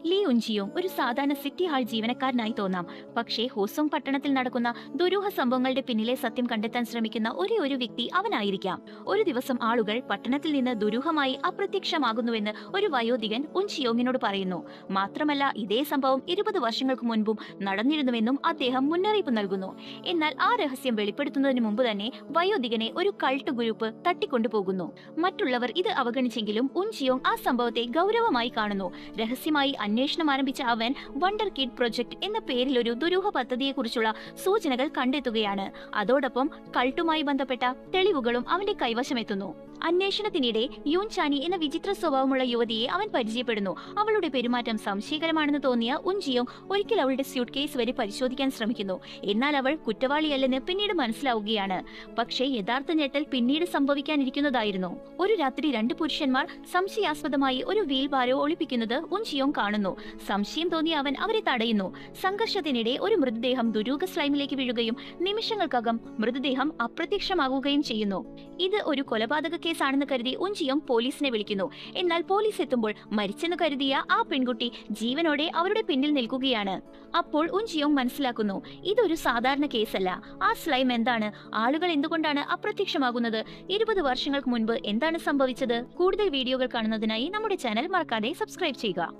Lee ഉൻജിയോങ് ഒരു സാധാരണ city hall ജീവനക്കാരനായി തോന്നാം, പക്ഷേ ഹോസോങ് പട്ടണത്തിൽ നടക്കുന്ന ദുരൂഹ സംഭവങ്ങളുടെ പിന്നിലെ സത്യം കണ്ടെത്താൻ ശ്രമിക്കുന്ന ഒരേ ഒരു വ്യക്തി അവനായിരിക്കാം. ഒരു ദിവസം ആളുകൾ പട്ടണത്തിൽ നിന്ന് ദുരൂഹമായി അപ്രത്യക്ഷമാകുന്നുവെന്ന് ഒരു വയോധികൻ ഉൻജിയോങ്ങിനോട് പറയുന്നു. മാത്രമല്ല, ഇതേ സംഭവം 20 വർഷങ്ങൾക്ക് മുൻപും നടന്നിരുന്നുവെന്നും അദ്ദേഹം മുന്നറിയിപ്പ് നൽകുന്നു. എന്നാൽ ആ രഹസ്യം വെളിപ്പെടുത്തുന്നതിന് മുമ്പ് തന്നെ വയോധികനെ ഒരു കൾട്ട് ഗ്രൂപ്പ് തട്ടിക്കൊണ്ടുപോകുന്നു. മറ്റുള്ളവർ ഇത് അവഗണിച്ചെങ്കിലും ഉൻജിയോങ് ആ സംഭവത്തെ ഗൗരവമായി കാണുന്നു. രഹസ്യമായി അന്വേഷണം ആരംഭിച്ച അവൻ വണ്ടർ കിഡ് പ്രൊജക്ട് എന്ന പേരിൽ ഒരു ദുരൂഹ പദ്ധതിയെക്കുറിച്ചുള്ള സൂചനകൾ കണ്ടെത്തുകയാണ്. അതോടൊപ്പം കൾട്ടുമായി ബന്ധപ്പെട്ട തെളിവുകളും അവന്റെ കൈവശമെത്തുന്നു. അന്വേഷണത്തിനിടെ യൂൻ ചാനി എന്ന വിചിത്ര സ്വഭാവമുള്ള യുവതിയെ അവൻ പരിചയപ്പെടുന്നു. അവളുടെ പെരുമാറ്റം സംശയകരമാണെന്ന് തോന്നിയ ഉൻജിയോങ് ഒരിക്കൽ അവളുടെ സ്യൂട്ട് കേസ് വരെ പരിശോധിക്കാൻ ശ്രമിക്കുന്നു. എന്നാൽ അവൾ കുറ്റവാളിയല്ലെന്ന് പിന്നീട് മനസ്സിലാവുകയാണ്. പക്ഷേ യഥാർത്ഥ ഞെട്ടൽ പിന്നീട് സംഭവിക്കാനിരിക്കുന്നതായിരുന്നു. ഒരു രാത്രി 2 പുരുഷന്മാർ സംശയാസ്പദമായി ഒരു വീൽ ബാരോ ഒളിപ്പിക്കുന്നത് ഉൻജിയോങ് കാണുന്നു. സംശയം തോന്നിയ അവൻ അവരെ തടയുന്നു. സംഘർഷത്തിനിടെ ഒരു മൃതദേഹം ദുരൂഹ സ്ലൈമിലേക്ക് വീഴുകയും നിമിഷങ്ങൾക്കകം മൃതദേഹം അപ്രത്യക്ഷമാകുകയും ചെയ്യുന്നു. ഇത് ഒരു കൊലപാതക കേസാണെന്ന് കരുതി ഉൻജിയോങ് പോലീസിനെ വിളിക്കുന്നു. എന്നാൽ പോലീസ് എത്തുമ്പോൾ മരിച്ചെന്ന് കരുതിയ ആ പെൺകുട്ടി ജീവനോടെ അവരുടെ പിന്നിൽ നിൽക്കുകയാണ്. അപ്പോൾ ഉൻജിയോങ് മനസ്സിലാക്കുന്നു, ഇതൊരു സാധാരണ കേസല്ല. ആ സ്ലൈം എന്താണ്? ആളുകൾ എന്തുകൊണ്ടാണ് അപ്രത്യക്ഷമാകുന്നത്? 20 വർഷങ്ങൾക്ക് മുൻപ് എന്താണ് സംഭവിച്ചത്? കൂടുതൽ വീഡിയോകൾ കാണുന്നതിനായി നമ്മുടെ ചാനൽ മറക്കാതെ സബ്സ്ക്രൈബ് ചെയ്യുക.